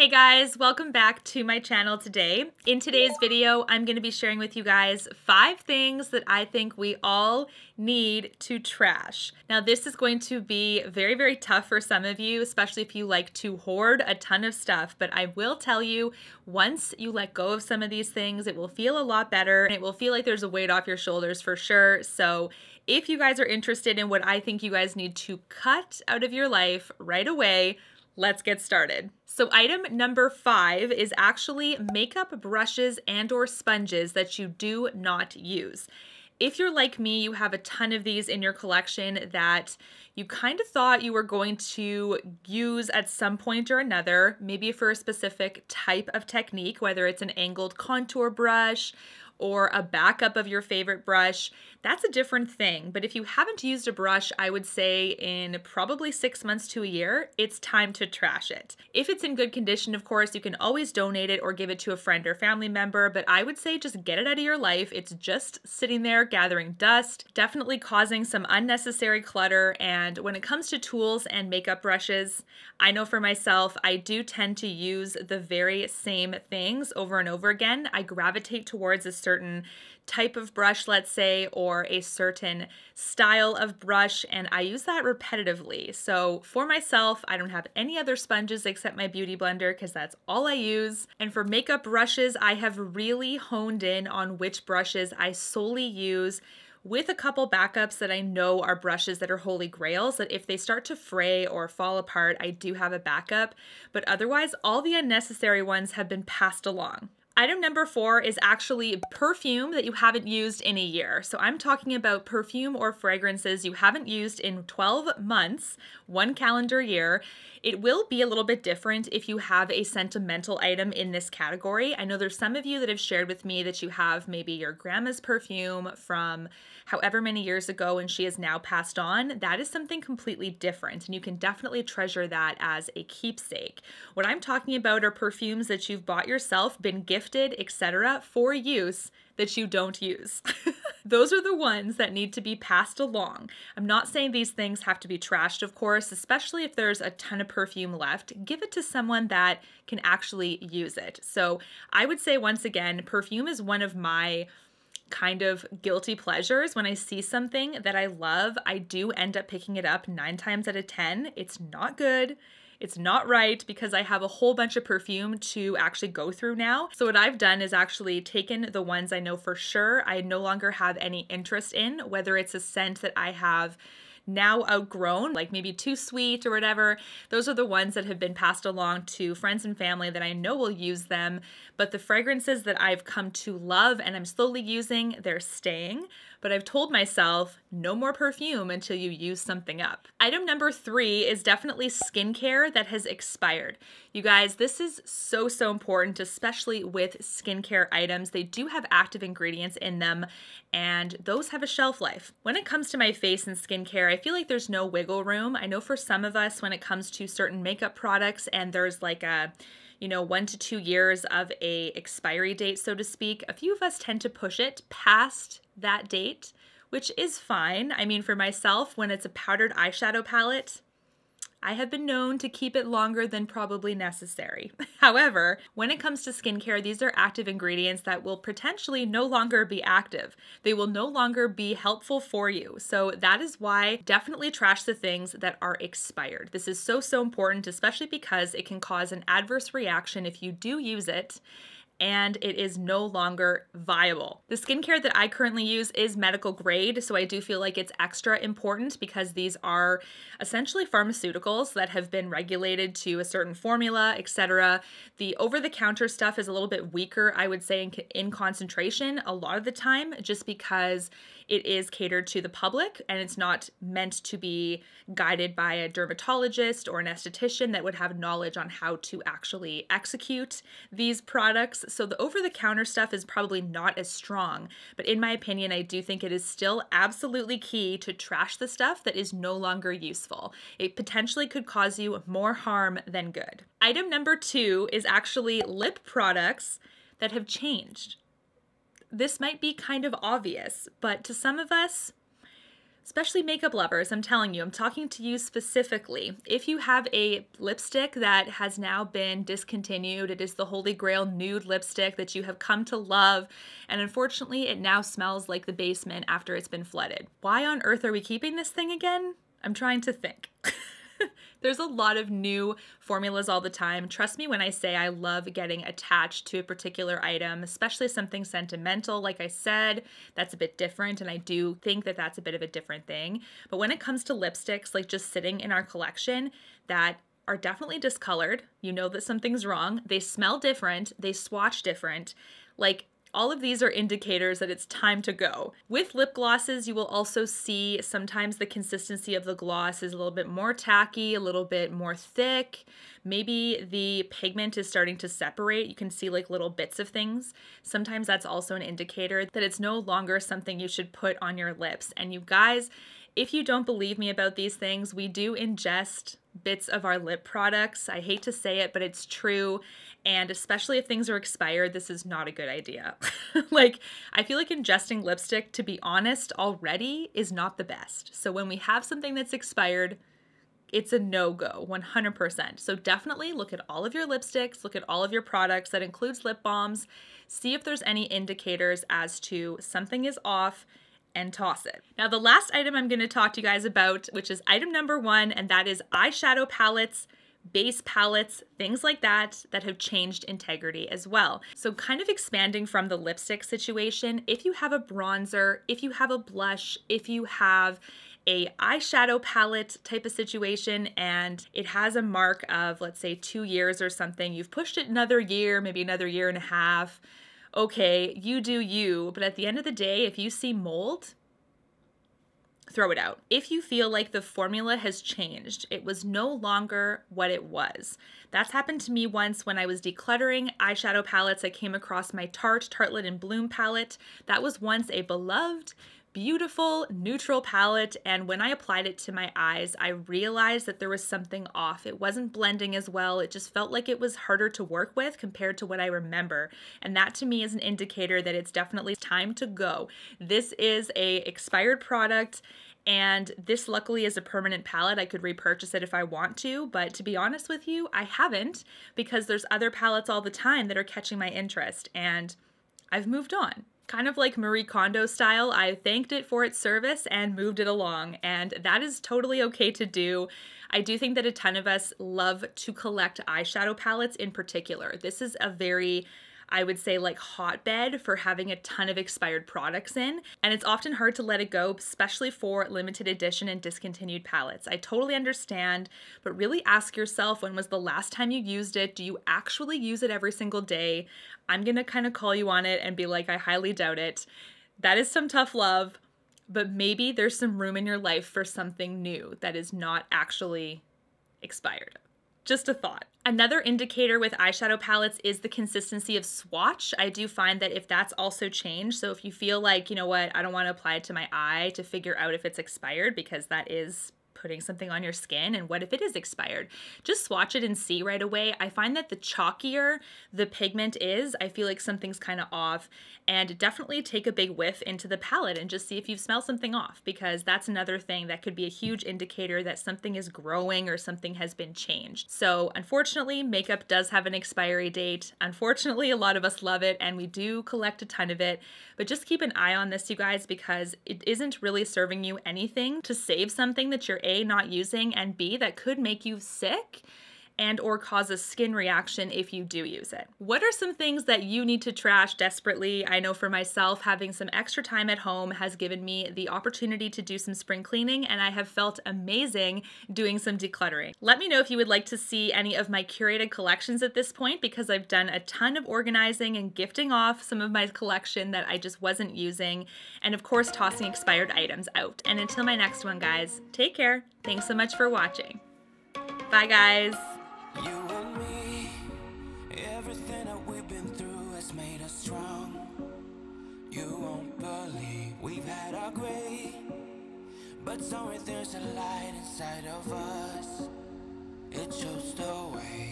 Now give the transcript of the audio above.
Hey guys, welcome back to my channel today. In today's video, I'm going to be sharing with you guys 5 things that I think we all need to trash. Now this is going to be very tough for some of you, especially if you like to hoard a ton of stuff, but I will tell you, once you let go of some of these things, it will feel a lot better and it will feel like there's a weight off your shoulders for sure. So if you guys are interested in what I think you guys need to cut out of your life right away, let's get started. So item number 5 is actually makeup brushes and or sponges that you do not use. If you're like me, you have a ton of these in your collection that you kind of thought you were going to use at some point or another, maybe for a specific type of technique, whether it's an angled contour brush or a backup of your favorite brush. That's a different thing. But if you haven't used a brush, I would say in probably 6 months to a year, it's time to trash it. If it's in good condition, of course, you can always donate it or give it to a friend or family member, but I would say just get it out of your life. It's just sitting there gathering dust, definitely causing some unnecessary clutter. And when it comes to tools and makeup brushes, I know for myself, I do tend to use the very same things over and over again. I gravitate towards a certain type of brush, let's say, or a certain style of brush, and I use that repetitively. So for myself, I don't have any other sponges except my beauty blender because that's all I use. And for makeup brushes, I have really honed in on which brushes I solely use, with a couple backups that I know are brushes that are holy grails, that if they start to fray or fall apart, I do have a backup, but otherwise all the unnecessary ones have been passed along. Item number 4 is actually perfume that you haven't used in a year. So I'm talking about perfume or fragrances you haven't used in 12 months, 1 calendar year. It will be a little bit different if you have a sentimental item in this category. I know there's some of you that have shared with me that you have maybe your grandma's perfume from however many years ago and she has now passed on. That is something completely different, and you can definitely treasure that as a keepsake. What I'm talking about are perfumes that you've bought yourself, been gifted, etc., for use that you don't use. Those are the ones that need to be passed along. I'm not saying these things have to be trashed, of course, especially if there's a ton of perfume left. Give it to someone that can actually use it. So I would say, once again, perfume is one of my kind of guilty pleasures. When I see something that I love, I do end up picking it up 9 times out of 10. It's not good. It's not right because I have a whole bunch of perfume to actually go through now. So what I've done is actually taken the ones I know for sure I no longer have any interest in, whether it's a scent that I have now outgrown, like maybe too sweet or whatever. Those are the ones that have been passed along to friends and family that I know will use them. But the fragrances that I've come to love and I'm slowly using, they're staying. But I've told myself, no more perfume until you use something up. Item number 3 is definitely skincare that has expired. You guys, this is so important, especially with skincare items. They do have active ingredients in them, and those have a shelf life. When it comes to my face and skincare, I feel like there's no wiggle room. I know for some of us, when it comes to certain makeup products and there's like a 1 to 2 years of a expiry date, so to speak, a few of us tend to push it past that date, which is fine. I mean, for myself, when it's a powdered eyeshadow palette, I have been known to keep it longer than probably necessary. However, when it comes to skincare, these are active ingredients that will potentially no longer be active. They will no longer be helpful for you. So that is why definitely trash the things that are expired. This is so important, especially because it can cause an adverse reaction if you do use it and it is no longer viable. The skincare that I currently use is medical grade, so I do feel like it's extra important because these are essentially pharmaceuticals that have been regulated to a certain formula, etc. The over-the-counter stuff is a little bit weaker, I would say, in concentration a lot of the time, just because it is catered to the public and it's not meant to be guided by a dermatologist or an esthetician that would have knowledge on how to actually execute these products. So the over-the-counter stuff is probably not as strong, but in my opinion, I do think it is still absolutely key to trash the stuff that is no longer useful. It potentially could cause you more harm than good. Item number 2 is actually lip products that have changed. This might be kind of obvious, but to some of us, Especially makeup lovers, I'm telling you, I'm talking to you specifically. If you have a lipstick that has now been discontinued, it is the Holy Grail nude lipstick that you have come to love, and unfortunately it now smells like the basement after it's been flooded. Why on earth are we keeping this thing again? I'm trying to think. There's a lot of new formulas all the time. Trust me when I say I love getting attached to a particular item, especially something sentimental. Like I said, that's a bit different, and I do think that that's a bit of a different thing. But when it comes to lipsticks, like just sitting in our collection that are definitely discolored, you know that something's wrong, they smell different, they swatch different, like all of these are indicators that it's time to go. With lip glosses, you will also see sometimes the consistency of the gloss is a little bit more tacky, a little bit more thick. Maybe the pigment is starting to separate. You can see like little bits of things. Sometimes that's also an indicator that it's no longer something you should put on your lips. And you guys, if you don't believe me about these things, we do ingest bits of our lip products. I hate to say it, but it's true. And especially if things are expired, this is not a good idea. Like, I feel like ingesting lipstick, to be honest, already is not the best. So when we have something that's expired, it's a no-go, 100%. So definitely look at all of your lipsticks, look at all of your products. That includes lip balms. See if there's any indicators as to something is off, and toss it. Now, the last item I'm going to talk to you guys about, which is item number 1, and that is eyeshadow palettes, base palettes, things like that have changed integrity as well. So kind of expanding from the lipstick situation, if you have a bronzer, if you have a blush, if you have a eyeshadow palette type of situation and it has a mark of, let's say, 2 years or something, you've pushed it another year, maybe another year and a half, okay, you do you, but at the end of the day, if you see mold, throw it out. If you feel like the formula has changed, it was no longer what it was. That's happened to me once when I was decluttering eyeshadow palettes. I came across my Tarte Tartelette in Bloom palette. That was once a beloved, beautiful, neutral palette, and when I applied it to my eyes, I realized that there was something off. It wasn't blending as well. It just felt like it was harder to work with compared to what I remember, and that to me is an indicator that it's definitely time to go. This is a expired product, and this luckily is a permanent palette. I could repurchase it if I want to, but to be honest with you, I haven't, because there's other palettes all the time that are catching my interest, and I've moved on. Kind of like Marie Kondo style, I thanked it for its service and moved it along, and that is totally okay to do. I do think that a ton of us love to collect eyeshadow palettes in particular. This is a very, I would say, like hotbed for having a ton of expired products in, and it's often hard to let it go, especially for limited edition and discontinued palettes. I totally understand, but really ask yourself, when was the last time you used it? Do you actually use it every single day? I'm gonna kind of call you on it and be like, I highly doubt it. That is some tough love, but maybe there's some room in your life for something new that is not actually expired. Just a thought. Another indicator with eyeshadow palettes is the consistency of swatch. I do find that if that's also changed, so if you feel like, you know what, I don't want to apply it to my eye to figure out if it's expired, because that is putting something on your skin, and what if it is expired? Just swatch it and see right away. I find that the chalkier the pigment is, I feel like something's kind of off, and definitely take a big whiff into the palette and just see if you've smelled something off, because that's another thing that could be a huge indicator that something is growing or something has been changed. So unfortunately, makeup does have an expiry date. Unfortunately, a lot of us love it and we do collect a ton of it, but just keep an eye on this, you guys, because it isn't really serving you anything to save something that you're A, not using, and B, that could make you sick and or cause a skin reaction if you do use it. What are some things that you need to trash desperately? I know for myself, having some extra time at home has given me the opportunity to do some spring cleaning, and I have felt amazing doing some decluttering. Let me know if you would like to see any of my curated collections at this point, because I've done a ton of organizing and gifting off some of my collection that I just wasn't using, and of course tossing expired items out. And until my next one, guys, take care. Thanks so much for watching. Bye, guys. You and me, everything that we've been through has made us strong. You won't believe we've had our gray, but somewhere there's a light inside of us. It shows the way.